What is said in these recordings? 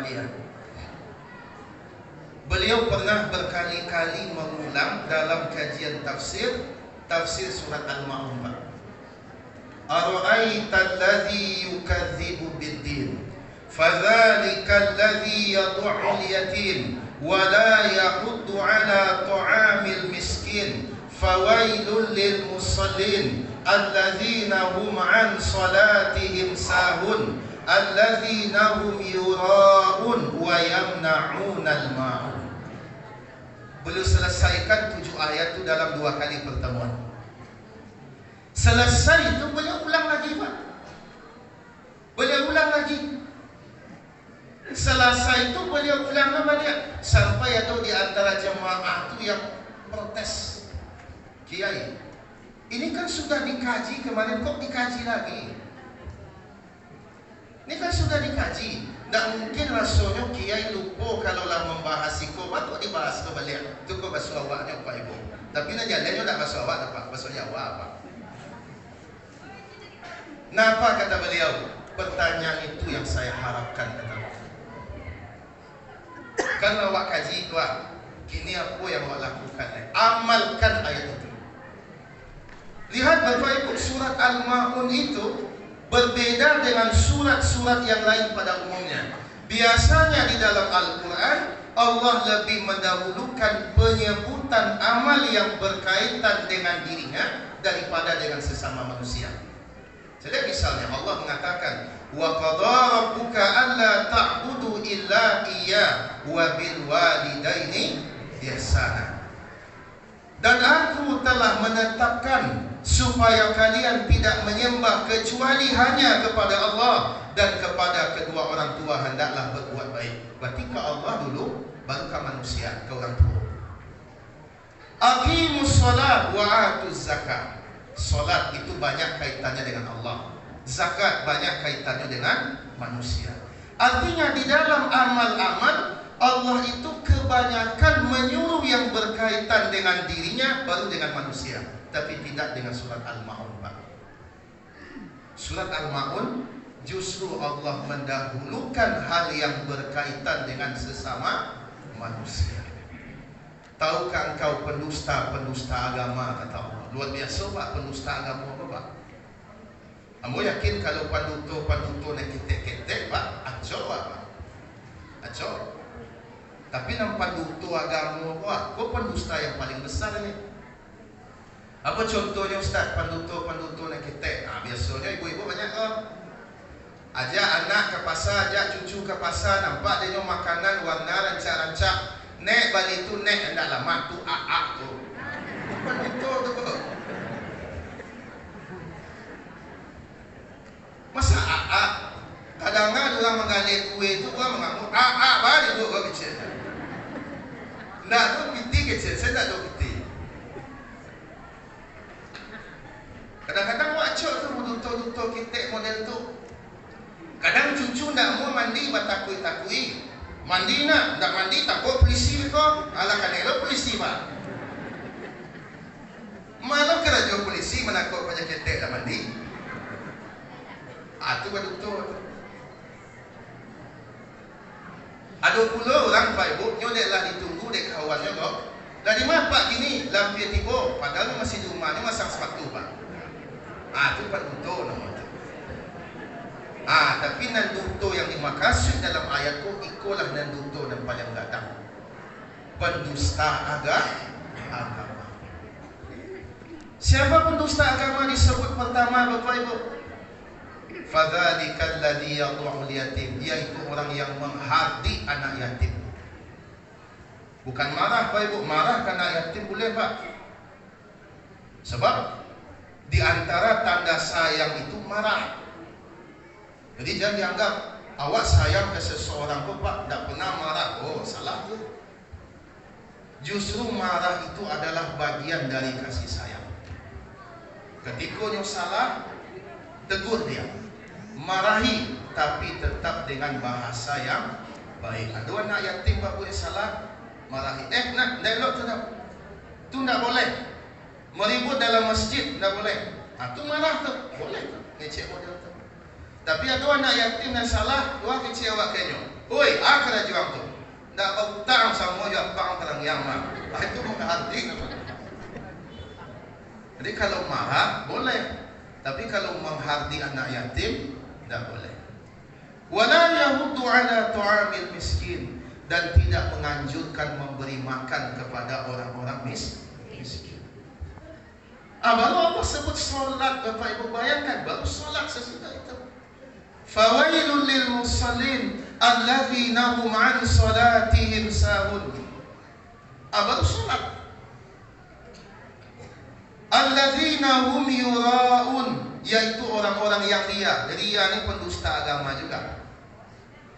sekalian, beliau pernah berkali-kali mengulang dalam kajian tafsir surat Al-Ma'un. Ara'aita alladhi yukadzibu bid-din fadzalika alladhi yad'ul yatim wa la yahuddu 'ala ta'amil miskin fawailul lil musallin alladzina hum 'an salatihim sahun alladzina hum yura'un wa yamna'unal ma'un. Beliau selesaikan 7 ayat itu dalam 2 kali pertemuan. Selesai itu beliau ulang lagi, Pak. Beliau ulang lagi. Selesai itu beliau ulang balik. Sampai ada di antara jemaah itu yang protes. Kiai, ini kan sudah dikaji kemarin, kok dikaji lagi? Ini kan sudah dikaji. Tak mungkin rasanya kiai lupa kalau lah membahas sikobat kok dibahas kembali. Itu kok bahasa awaknya Pak Ibu. Tapi nak jalannya tak bahasa awak Pak, bahasa Jawa Pak. Napa kata beliau? Pertanyaan itu yang saya harapkan kata beliau. Kalau awak kaji Pak, kini apa yang awak lakukan? Amalkan ayat itu. Lihat Bapak Ibu, surat Al-Ma'un itu berbeda dengan surat-surat yang lain pada umumnya. Biasanya di dalam Al-Quran Allah lebih mendahulukan penyebutan amal yang berkaitan dengan dirinya daripada dengan sesama manusia. Jadi misalnya Allah mengatakan wa qadara rabbuka alla ta'budu illa iyyah wa bil walidaini ihsana. Dan aku telah menetapkan supaya kalian tidak menyembah kecuali hanya kepada Allah dan kepada kedua orang tua hendaklah berbuat baik. Berarti ke Allah dulu, baru ke manusia, ke orang tua. Aqimus shalah wa atuz zakat. Salat itu banyak kaitannya dengan Allah. Zakat banyak kaitannya dengan manusia. Artinya di dalam amal-amal Allah itu kebanyakan menyuruh yang berkaitan dengan dirinya baru dengan manusia, tapi tidak dengan surat Al-Ma'un, Pak. Surat Al-Ma'un justru Allah mendahulukan hal yang berkaitan dengan sesama manusia. Tahukah engkau pendusta agama kata Allah? Luar biasa Pak, pendusta agama apa Pak? Kamu yakin kalau panduto nak ketek-ketek Pak? Acor Pak. Acor. Tapi nampak panduto agama Pak, kau pendusta yang paling besar ni. Apa contohnya Ustaz? Panduto nak ketek. Biasanya ibu-ibu banyak kok. Ajak anak ke pasar, ajak cucu ke pasar, nampak dia makanan warna rancak-rancak. Nek balik tu nek hendak lama tu aak tu. Panduto tu kok. Masa aak? Kadang-kadang orang menggali kue tu orang mengamuk aak balik tu kau kecil. Ndak tu piti kecil, saya tak tahu piti. Kadang-kadang wacok tu duto-duto ketek model tu. Kadang cucu ndak mau mandi batakui-takui. Mandi nak, ndak mandi takut polisi kau. Alah kanelo polisi Pak. Mana kerja polisi menakut banyak ketek dah mandi. Tu betul. Ada pula orang Pak Ibu nyoleklah ditunggu dek kawannya kok. Dari mana Pak gini lampir tiba padahal masih di rumah ni masang sepatu Pak. Tu Pak Duto nama tu. Tapi nanduto yang dimaksud dalam ayat tu ikulah nanduto yang paling gadang. Pendusta agama. Siapa pendusta agama disebut pertama Bapak Ibu? Fadzalikal ladzi yad'ul yatim, yaitu orang yang menghardik anak yatim. Bukan marah Pak Ibu, marah ke anak yatim boleh Pak. Sebab di antara tanda sayang itu marah. Jadi jangan dianggap awak sayang ke seseorang kok Pak, tak pernah marah. Oh, salah tu. Justru marah itu adalah bagian dari kasih sayang. Ketika dia salah, tegur dia. Marahi, tapi tetap dengan bahasa yang baik. Ada anak yatim Pak buat salah, marahi. Nak dialog tu tak? Tu tak boleh. Meribut dalam masjid tak boleh. Tu marah tu. Boleh tu. Ngecek model tu. Tapi ada anak yatim yang salah, dua kecil awak kenyo. Oi, akara juang tu. Ndak utang sama juga bang terang yang mah. Itu menghardik. Jadi kalau marah boleh, tapi kalau menghardik anak yatim tidak boleh. Wala yahuddu ala tu'amil miskin, dan tidak menganjurkan memberi makan kepada orang-orang miskin. Baru Allah sebut solat, Bapak Ibu bayangkan, baru solat sesudah itu. Fawailul lil musallin alladzina hum an salatihim sahun. Baru solat. Alladzina hum yura'un, yaitu orang-orang yang ria. Ria ini pendusta agama juga,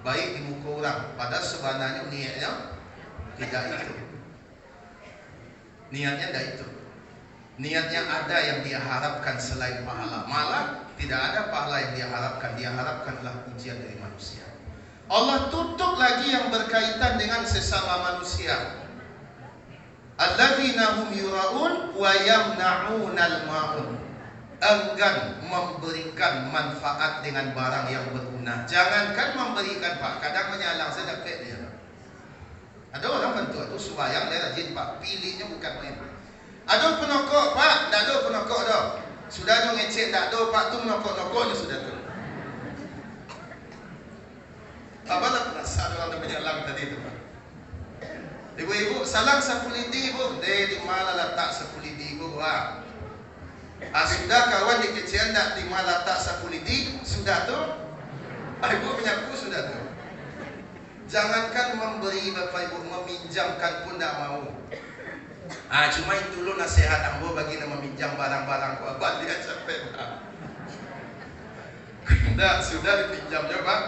baik di muka orang, padahal sebenarnya niatnya tidak itu. Niatnya tidak itu. Niatnya ada yang dia harapkan selain pahala. Malah tidak ada pahala yang dia harapkan. Dia harapkanlah pujian dari manusia. Allah tutup lagi yang berkaitan dengan sesama manusia. Alladzina hum yura'un wa yamna'unal ma'un. Enggan memberikan manfaat dengan barang yang berguna. Jangankan memberikan, Pak, kadang menyalang saya dapat dia. Ada orang bantu tu sembahyang dia rajin, Pak, pilihnya bukan main. Ada penokok, Pak, tak ada penokok dah. Sudah tu ngecek tak ada, Pak, tu menokok-nokoknya sudah tu. Apalah perasaan orang menyalang tadi tu, Pak. Ibu-ibu salang 10 lidi, Ibu. Di mana letak 10 lidi, Ibu? Sudah kawan di kecian tak di mana letak 10 lidi, sudah tu. Ibu menyapu sudah tu. Jangankan memberi, Bapak Ibu, meminjamkan pun tak mau. Cuma itu dulu nasihat ambo bagi nak meminjam barang-barang ku. Abang dia capek, Pak. Tidak, sudah dipinjamnya, Pak.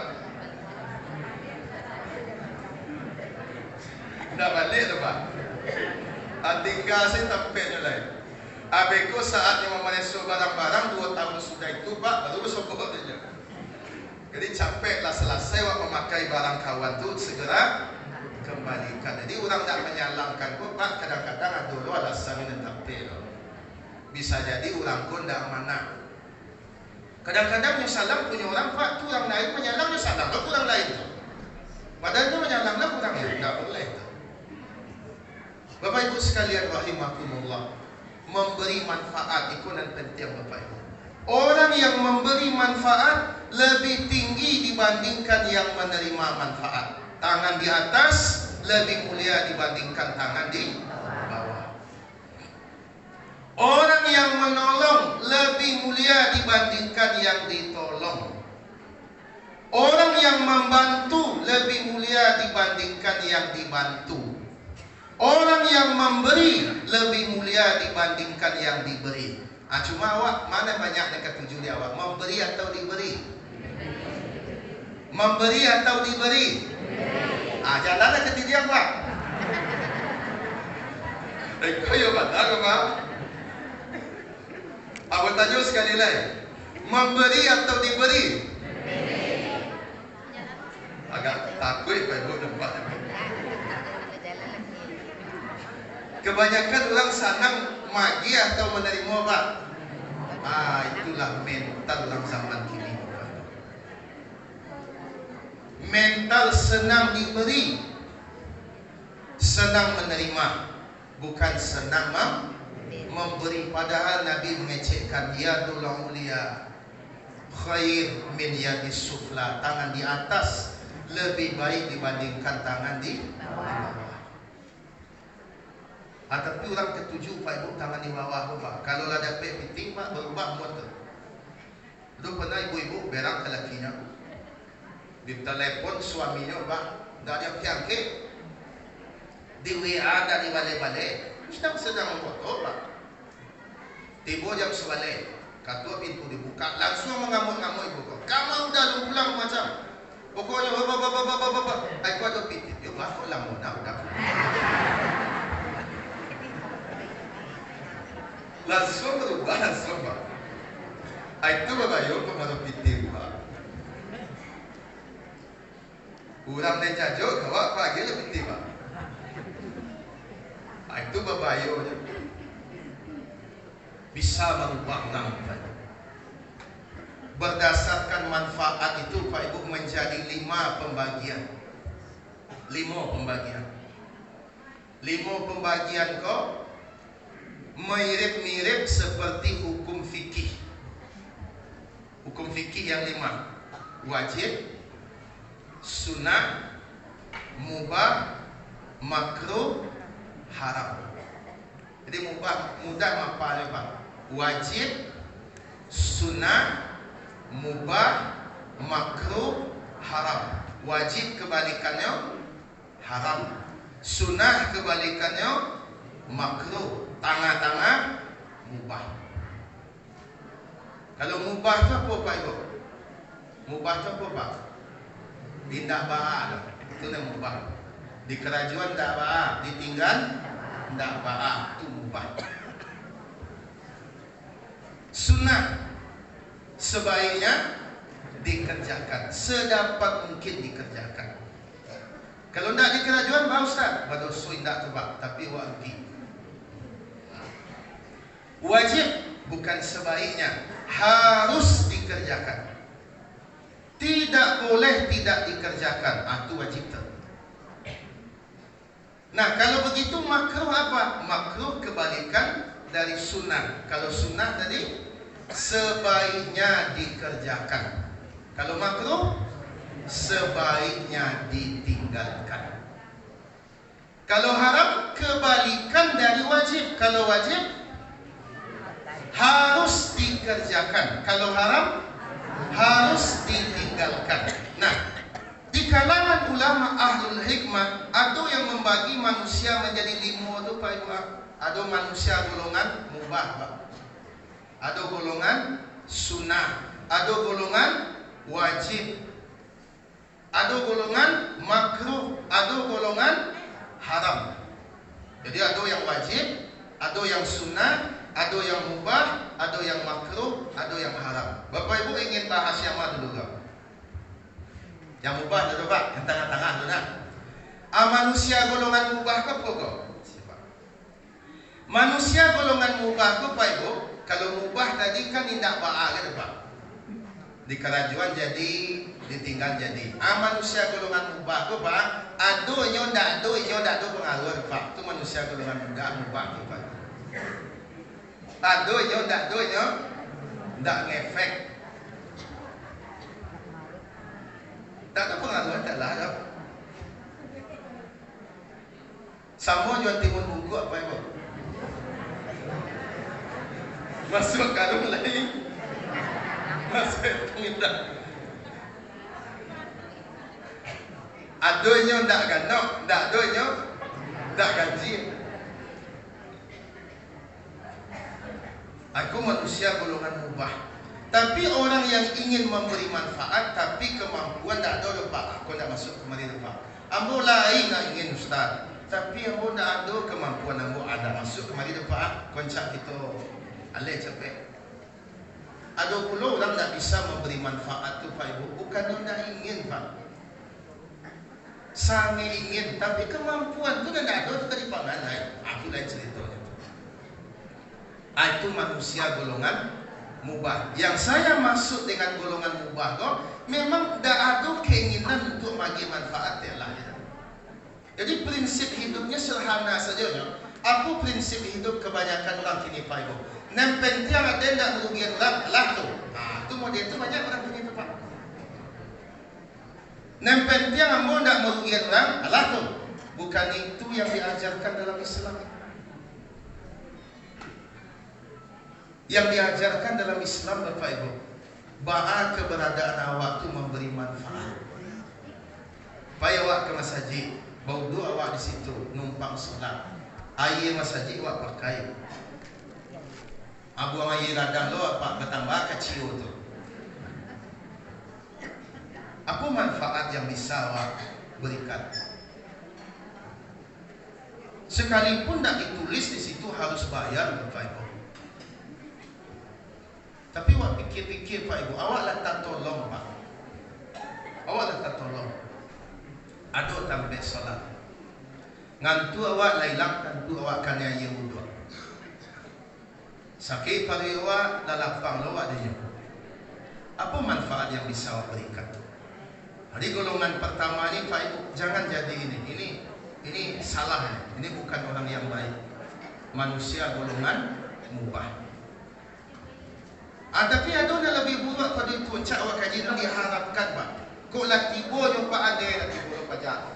Dah balik tu, Pak. Tinggal saya tempatnya lain. Abeku saatnya memenesu barang-barang 2 tahun sudah itu, Pak, baru sokok saja. Jadi capeklah selesai memakai barang kawan tu, segera kembalikan. Jadi orang tak menyalahkan pun, Pak, kadang-kadang ada dulu alasan ini tampil. Bisa jadi orang pun tak mana. Kadang-kadang yang salah punya orang, Pak, tu orang lain menyalang, yang salah tu orang lain tu. Padahal tu menyalahlah orang lain, tak boleh tu. Bapak Ibu sekalian rahimakumullah, memberi manfaat itu dan penting, Bapak Ibu. Orang yang memberi manfaat lebih tinggi dibandingkan yang menerima manfaat. Tangan di atas lebih mulia dibandingkan tangan di bawah. Orang yang menolong lebih mulia dibandingkan yang ditolong. Orang yang membantu lebih mulia dibandingkan yang dibantu. Orang yang memberi lebih mulia dibandingkan yang diberi. Cuma awak mana banyak yang ketujuh di awak, memberi atau diberi? Memberi atau diberi? Jalanlah ke dia, Pak. Kau ya, Pak, tak apa. Aku tanya sekali lagi, memberi atau diberi? Agak takut Pak Ibu nampak. Kebanyakan orang senang magi atau menerima, Pak. Itulah mental orang zaman kini. Mental senang diberi, senang menerima, bukan senang memberi. Padahal Nabi mengecekkan yadul ulia khair min yadis sufla. Tangan di atas lebih baik dibandingkan tangan di bawah. Tapi orang ketujuh, Pak Ibu, tangan di bawah, Pak. Kalau ada meeting, Pak, berubah buat tu. Dulu pernah ibu-ibu berang ke lakinya, di telepon suaminya, Pak, dah dia piangke, di WA dah di balik-balik, sedang memfoto, Pak. Tiba jam 11, katua pintu dibuka, langsung mengamuk-ngamuk ibu. Kamu udah pulang macam, pokoknya bapak. Aku ada pintu, yo aku lama dah. Langsung berubah, langsung, Pak. Itu Bapak Yo pengaruh pintu, Pak. Orang dia jajuk, kawak pagi lebih pintu, Pak. Itu Bapak Yo bisa merubah nampak. Berdasarkan manfaat itu, Pak Ibu, menjadi 5 pembagian. 5 pembagian. 5 pembagian kau mirip-mirip seperti hukum fikih. Hukum fikih yang 5: wajib, sunnah, mubah, makruh, haram. Jadi mudah mapalnya Pak. Wajib, sunnah, mubah, makruh, haram. Wajib kebalikannya haram. Sunnah kebalikannya makruh. Tengah-tengah mubah. Kalau mubah itu apa Pak Ibu? Mubah itu apa Pak? Tidak ba'a. Itu yang mubah. Di kerajuan tidak ba'a, ditinggal tidak ba'a. Itu mubah. Sunnah sebaiknya dikerjakan, sedapat mungkin dikerjakan. Kalau tidak di kerajuan, Pak Ustaz, badosui tidak tebak, tapi wajib. Wajib bukan sebaiknya, harus dikerjakan. Tidak boleh tidak dikerjakan, itu wajib ter. Nah, kalau begitu makruh apa? Makruh kebalikan dari sunnah. Kalau sunnah tadi sebaiknya dikerjakan. Kalau makruh sebaiknya ditinggalkan. Kalau haram kebalikan dari wajib. Kalau wajib harus dikerjakan. Kalau haram harus ditinggalkan. Nah, di kalangan ulama ahlul hikmah ada yang membagi manusia menjadi 5 itu Pak Ibu. Ada manusia golongan mubah Pak. Ada golongan sunnah. Ada golongan wajib. Ada golongan makruh. Ada golongan haram. Jadi ada yang wajib, ada yang sunnah, ada yang mubah, ada yang makruh, ada yang haram. Bapak Ibu ingin bahas yang mana dulu Pak? Yang mubah dulu Pak, yang tengah-tengah dulu nak. Manusia golongan mubah ke apa kok? Manusia golongan mubah ke Pak Ibu? Kalau mubah tadi kan tidak ba'a kan Pak? Di kerajuan jadi, ditinggal jadi. Manusia golongan mubah ke Pak? Aduhnya tidak ada pengaruh Pak. Itu manusia golongan mubah ke Pak. Aduhnya tidak ngefek. Tak ada pengaruh, tak ada. Sama jual timun bungku apa Ibu? Masuk karung lain. Masuk pengidak. Aduhnya tak ganok, tak aduhnya tak gaji. Aku manusia golongan mubah. Tapi orang yang ingin memberi manfaat, tapi kemampuan tak ada Pak. Aku tak masuk kemari Pak. Ambo lain nak ingin Ustaz. Tapi ambo tak ada kemampuan, ambo ada masuk kemari Pak. Koncak kita alih capek. Ada pula orang tak bisa memberi manfaat tu Pak Ibu. Bukan dia tak ingin Pak. Sangat ingin, tapi kemampuan tu tak ada, tu tadi panganai. Aku lain ceritanya. Itu manusia golongan mubah. Yang saya masuk dengan golongan mubah kok memang tak ada keinginan untuk bagi manfaat ya lah. Jadi prinsip hidupnya sederhana saja. Apa prinsip hidup kebanyakan orang kini Pak Ibu? Nempel tiang ada yang tak merugikan orang lah tu. Itu model tu banyak orang kini tu Pak. Nempel tiang ambo tak merugikan orang lah tu. Bukan itu yang diajarkan dalam Islam. Yang diajarkan dalam Islam Bapak Ibu, ba'a keberadaan awak itu memberi manfaat. Paya awak ke masjid, bau dua awak di situ numpang solat. Air masjid awak pakai. Abuang air radang lo apa bertambah kecil tu. Apa manfaat yang bisa awak berikan? Sekalipun tak ditulis di situ harus bayar Bapak Ibu. Tapi awak pikir-pikir Pak Ibu, awak lah tak tolong Pak. Awak lah tak tolong. Ada tambah solat. Ngantu awak lailang, tentu awak kan yang wudu. Sakit pada awak, lalapang awak dia. Apa manfaat yang bisa awak berikan? Jadi golongan pertama ini Pak Ibu jangan jadi ini salah, ini bukan orang yang baik. Manusia golongan mubah. Tapi ada yang lebih buruk pada itu. Cak awak kaji itu diharapkan Pak. Kok lah tiba yang Pak ada yang tiba yang Pak jahat.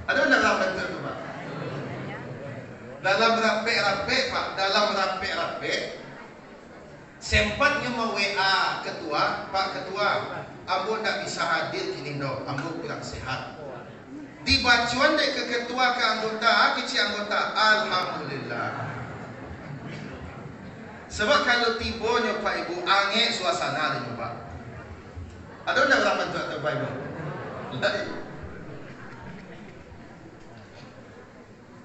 Ada yang dalam bentuk itu Pak. Dalam rapek-rapek Pak. Dalam rapek-rapek. Sempatnya mau WA ketua. Pak ketua, ambo tak bisa hadir kini dok. Ambo kurang sehat. Dibacuan dek ke ketua ke anggota. Kecil anggota. Alhamdulillah. Sebab kalau tibonya Pak Ibu angin suasana dia Pak. Ada tak orang bantu atau Pak Ibu?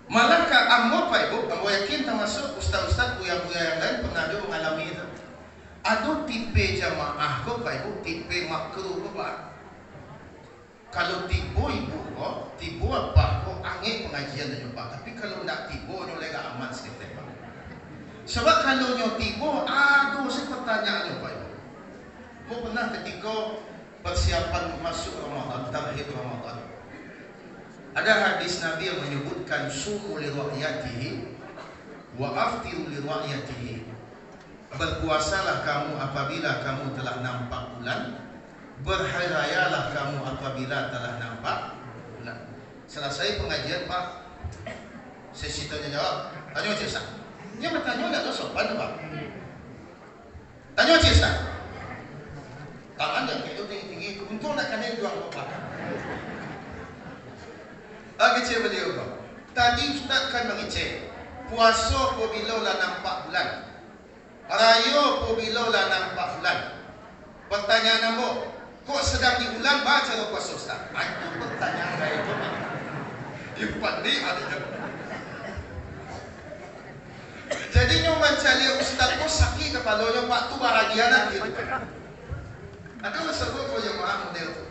Malah kan ambo Pak Ibu, ambo yakin termasuk ustaz-ustaz buya-buya yang lain pernah juga mengalami itu. Ada tipe jamaah ko Pak Ibu, tipe makruh ko Pak. Kalau tibo ibu ko, tibo apa ko angin pengajian dia Pak. Tapi kalau nak tibo nyo lega aman sikit Pak. Sebab kalau nyo tibo, aduh saya pertanyaan Pak Ibu. Mau pernah ketika persiapan masuk Ramadan, takhir Ramadan. Ada hadis Nabi yang menyebutkan sumu li ru'yatihi wa aftiru li ru'yatihi. Berpuasalah kamu apabila kamu telah nampak bulan, berhari rayalah kamu apabila telah nampak bulan. Selesai pengajian Pak, sesi tanya jawab. Tanya Cik Ustaz. Dia bertanya enggak tahu sopan Pak. Tanya Cik Ustaz. Tangan yang kayak tinggi-tinggi, untung nak kena jual Pak. Kecil beliau Pak. Tadi Ustaz kan mengecek. Puasa apabila lah nampak bulan. Raya apabila lah nampak bulan. Pertanyaan ambo, kok sedang di bulan baca puasa Ustaz? Itu pertanyaan saya itu Pak. Yang pandai ada jawab. Jadi nyoman cari Ustaz kok sakit kepalanya Pak tu bahagia nak gitu. Ada sebab kau yang maaf model tu.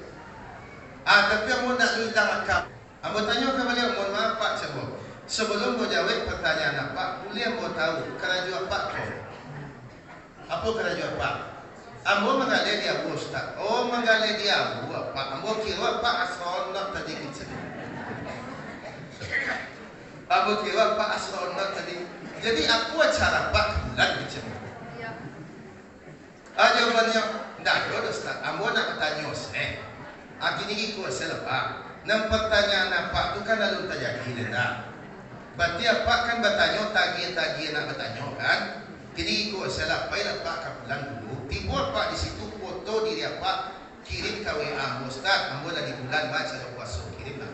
Tapi aku nak minta akak. Aku tanya ke beliau, mohon maaf Pak sebab. Sebelum kau jawab pertanyaan apa, boleh aku tahu kerajaan Pak kau. Apa kerajaan Pak? Ambo mengalir dia Ustaz. Oh mengalir dia Pak. Ambo kira Pak astronot tadi kecil. Ambo kira Pak astronot tadi. Jadi apa cara Pak bulan macam ni? Ya. Jawabannya, tidak ada Ustaz. Ambo nak bertanya saya. Kini ikut saya Pak. Nam pertanyaan apa tu kan lalu terjadi dah. Berarti apa kan bertanya tagih-tagih nak bertanya kan? Kini ikut saya Pak. Pak ke bulan dulu. Tiba Pak di situ foto diri apa kirim ke WA Ustaz. Ambo lagi bulan baca puasa kirim lah.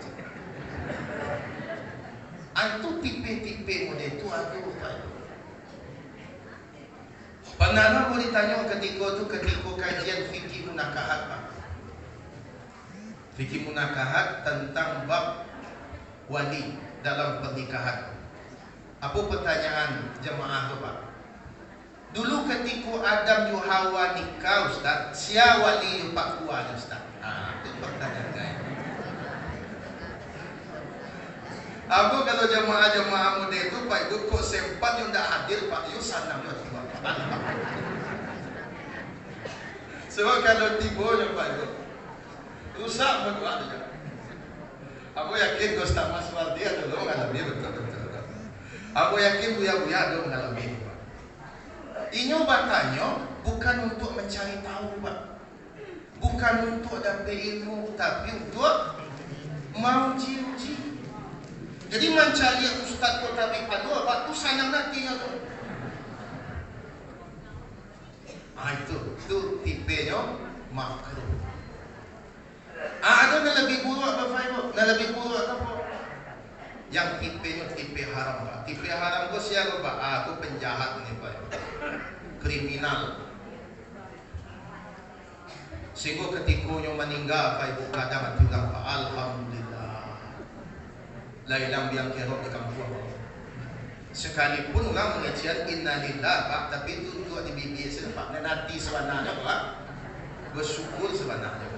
Itu tipe-tipe model itu ada Pak. Pernah aku ditanya ketika kajian fikih munakahat Pak. Fikih munakahat tentang bab wali dalam pernikahan. Apa pertanyaan jemaah tu Pak? Dulu ketika Adam dan Hawa nikah Ustaz, siapa wali Pak Kuat Ustaz? Itu pertanyaan saya. Aku kalau jemaah-jemaah muda itu Pak Ibu kok sempat yang tak hadir Pak Yu sanang yo tiba. Sebab kalau tiba je Pak Ibu rusak berdua aja. Aku yakin Ustaz Mas Wardi ada lo mengalami betul-betul. Aku yakin buya-buya ada mengalami. Inyo bertanya bukan untuk mencari tahu Pak. Bukan untuk dapat ilmu tapi untuk mau uji-uji. Jadi mencari Ustaz Kota Bipadu Pak tu sanang nantinya tu. Itu tipenya makruh. Ada yang lebih buruk Bapak Ibu? Yang lebih buruk apa? Yang tipenya tipe haram Pak. Tipe haram tu siapa Pak? Aku penjahat ni Pak. Kriminal. Sehingga ketika meninggal Pak Ibu kada mati ulang Pak. Alhamdulillah. Lailang biang kerok di kampung. Sekalipun orang mengajian innalillah Pak, tapi itu juga di BBS Pak. Nanti sebenarnya Pak bersyukur sebenarnya.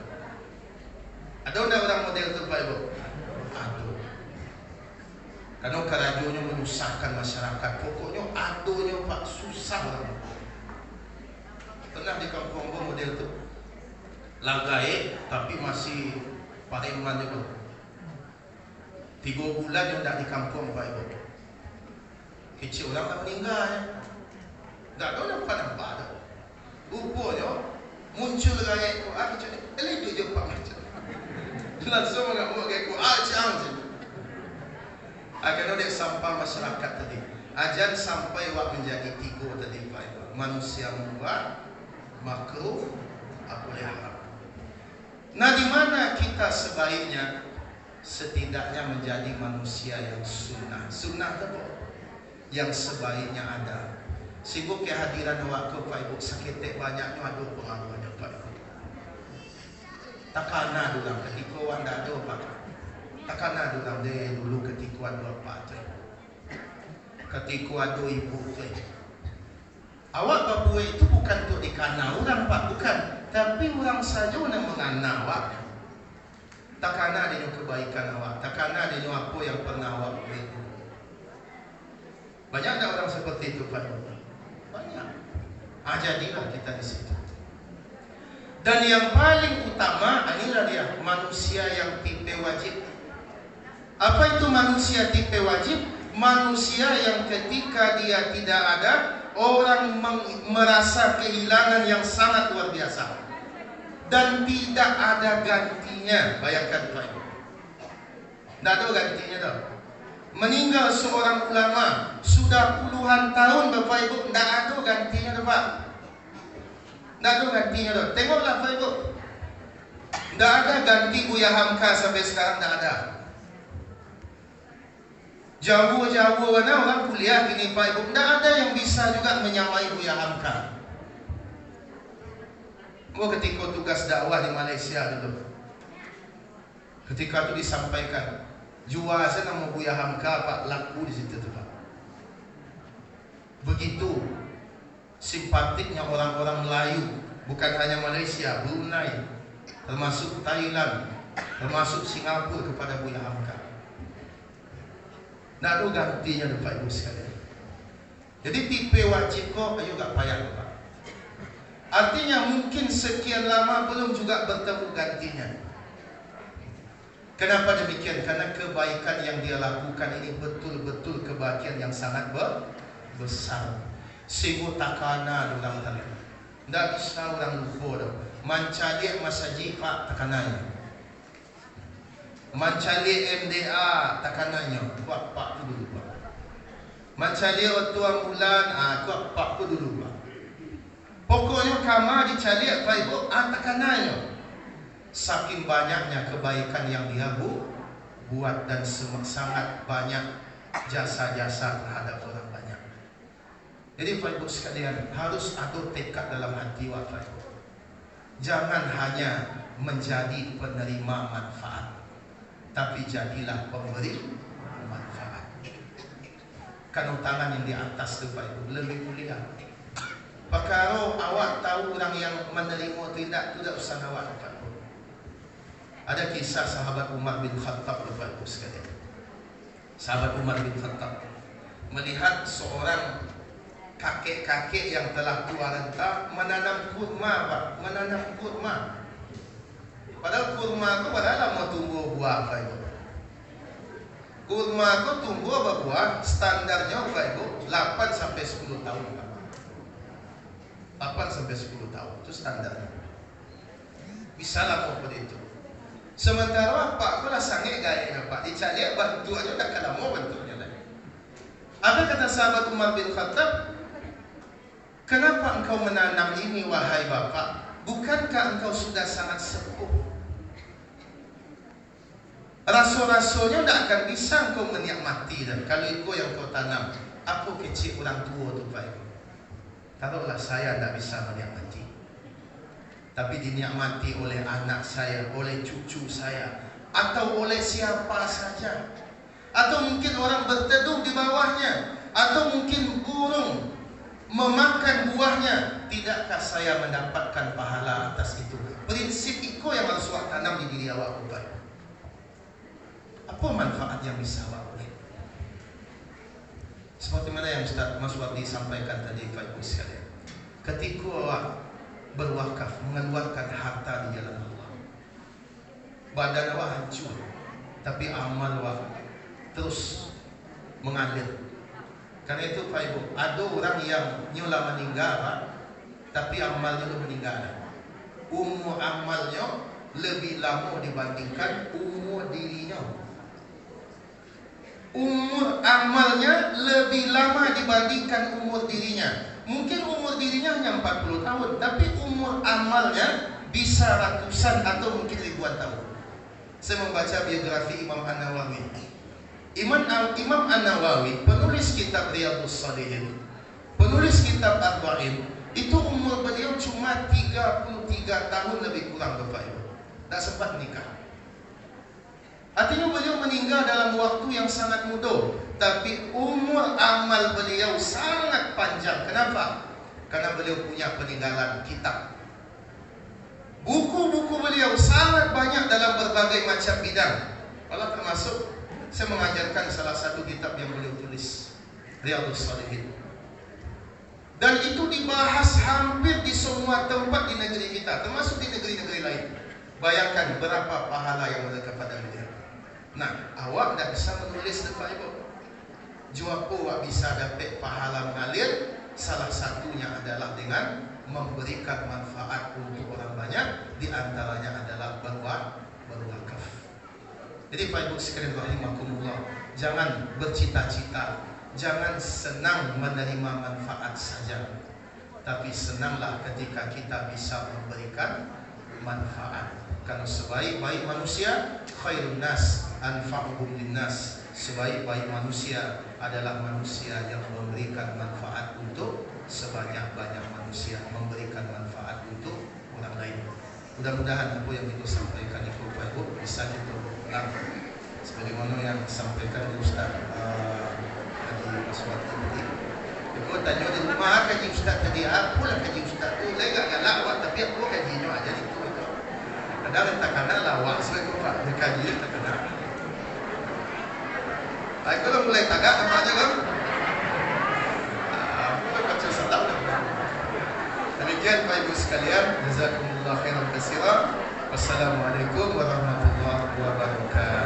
Ada orang model itu Pak Ibu? Aduh. Karena kerajuannya menyusahkan masyarakat. Pokoknya aduhnya Pak susah orang. Pernah di kampung model itu. Lagai tapi masih pareman itu. 3 bulan yang dah di kampung Pak Ibu. Kecil orang dah meninggal ya. Tak tahu nampak dah. Rupanya muncul gaya itu, kecil ni, itu je Pak macam. Langsung nak buat gaya itu, ajang je. Agar dia sampai masyarakat tadi. Ajan sampai waktu menjadi 3 tadi Pak Ibu. Manusia membuat makruh apa yang. Nah, di mana kita sebaiknya setidaknya menjadi manusia yang sunnah. Sunnah itu yang sebaiknya ada. Sibuk kehadiran waktu Pak Ibu sakit banyaknya ada pengaruhnya Pak Ibu. Takana dulu ketika anda ada Pak. Takana dulu dia dulu ketika ada Pak. Ketika ada ibu tu. Awak babu itu bukan untuk dikana orang Pak, bukan. Tapi orang saja yang mengana awak. Takana dia kebaikan awak. Takana dia apa yang pernah awak buat itu. Banyak ada orang seperti itu Pak. Banyak. Jadilah kita di situ. Dan yang paling utama inilah dia manusia yang tipe wajib. Apa itu manusia tipe wajib? Manusia yang ketika dia tidak ada, orang merasa kehilangan yang sangat luar biasa dan tidak ada gantinya. Bayangkan Pak Ibu, tidak ada gantinya dah. Meninggal seorang ulama sudah puluhan tahun Bapak Ibu, tidak ada gantinya dah Pak. Tidak ada gantinya dah. Tengoklah Pak Ibu, tidak ada ganti Buya Hamka sampai sekarang, tidak ada. Jauh-jauh mana orang kuliah gini Pak Ibu, tidak ada yang bisa juga menyamai Buya Hamka. Ketika tugas dakwah di Malaysia dulu, ketika itu disampaikan, jual saya nama Buya Hamka Pak, laku di situ tu Pak. Begitu simpatiknya orang-orang Melayu, bukan hanya Malaysia, Brunei, termasuk Thailand, termasuk Singapura kepada Buya Hamka. Nak ada gantinya Pak Ibu sekalian. Jadi tipe wajib kok, ayo gak payah Pak. Artinya mungkin sekian lama belum juga bertemu gantinya. Kenapa demikian? Karena kebaikan yang dia lakukan ini betul-betul kebaikan yang sangat besar. Sehingga takana dalam tadi. Tidak bisa orang lupa dah. Mancalik masjid Pak takananya. Mancalik MDA takananya. Kuat Pak tu dulu Pak. Mancalik waktu bulan, kuat Pak tu dulu Pak. Pokoknya kamar dicalik Pak Ibu, takananya. Saking banyaknya kebaikan yang dia buat dan sangat banyak jasa-jasa terhadap orang banyak. Jadi Pak Ibu sekalian, harus ada tekad dalam hati Pak Ibu. Jangan hanya menjadi penerima manfaat, tapi jadilah pemberi manfaat. Karena tangan yang di atas itu Pak Ibu lebih mulia. Perkara awak tahu orang yang menerima tidak usah awak Pak Ibu. Ada kisah sahabat Umar bin Khattab Bapak Ibu sekalian. Sahabat Umar bin Khattab melihat seorang kakek-kakek yang telah tua renta menanam kurma Pak, menanam kurma. Padahal kurma itu padahal mau tumbuh buah Pak Ibu. Kurma itu tumbuh berbuah standarnya Pak Ibu 8 sampai 10 tahun Pak. 8 sampai 10 tahun itu standarnya. Bisa lah mau seperti itu. Sementara Pak aku lah sangat gaya Pak, dicari bantu aja tak kena mau bentuknya lagi. Apa kata sahabat Umar bin Khattab? Kenapa engkau menanam ini wahai Bapak? Bukankah engkau sudah sangat sepuh? Rasul-rasulnya tidak akan bisa engkau menikmati dan kalau itu yang kau tanam. Aku kecil orang tua tu Pak. Taruhlah saya tidak bisa menikmati, tapi dinikmati oleh anak saya, oleh cucu saya, atau oleh siapa saja, atau mungkin orang berteduh di bawahnya, atau mungkin burung memakan buahnya. Tidakkah saya mendapatkan pahala atas itu? Prinsip itu yang harus awak tanam di diri awak Bapak. Apa manfaat yang bisa awak boleh? Seperti mana yang Ustaz Mas Wardi sampaikan tadi Pak Ibu sekalian. Ketika awak berwakaf, mengeluarkan harta di jalan Allah. Badan awak hancur, tapi amal awak terus mengalir. Karena itu Pak Ibu, ada orang yang nyula meninggal Pak, tapi amalnya itu meninggal. Umur amalnya lebih lama dibandingkan umur dirinya. Umur amalnya lebih lama dibandingkan umur dirinya. Mungkin umur dirinya hanya 40 tahun, tapi umur amalnya bisa ratusan atau mungkin ribuan tahun. Saya membaca biografi Imam An-Nawawi. Imam An-Nawawi, penulis kitab Riyadhus Shalihin, penulis kitab Arba'in, itu umur beliau cuma 33 tahun lebih kurang Bapak Ibu. Tak sempat nikah. Artinya beliau meninggal dalam waktu yang sangat muda, tapi umur amal beliau sangat panjang. Kenapa? Karena beliau punya peninggalan kitab. Buku-buku beliau sangat banyak dalam berbagai macam bidang. Kalau termasuk saya mengajarkan salah satu kitab yang beliau tulis, Riyadhus Shalihin. Dan itu dibahas hampir di semua tempat di negeri kita, termasuk di negeri-negeri lain. Bayangkan berapa pahala yang mereka pada beliau. Nah, awak tidak bisa menulis Bapak Ibu. Jawab awak bisa dapat pahala mengalir, salah satunya adalah dengan memberikan manfaat untuk orang banyak, di antaranya adalah berwakaf. Jadi Pak Ibu sekalian rahimakumullah, jangan bercita-cita, jangan senang menerima manfaat saja, tapi senanglah ketika kita bisa memberikan manfaat. Karena sebaik-baik manusia khairun nas anfa'uhum linnas. Sebaik-baik manusia adalah manusia yang memberikan manfaat untuk sebanyak-banyak manusia, memberikan manfaat untuk orang lain. Mudah-mudahan apa yang kita sampaikan itu Pak Ibu bisa kita ulang sebagaimana yang disampaikan oleh Ustaz Haji Aswati tadi. Ibu tanya di rumah kaji Ustaz tadi, apalah kaji Ustaz tu lega galak awak, tapi aku kajinya aja itu. Kadang tak kena lawak sebab Pak kaji tak kena. Baik, kalau mulai tagak apa aja kan? Aku baca salam. Demikian Pak Ibu sekalian, jazakumullah khairan katsiran. Wassalamualaikum warahmatullahi wabarakatuh.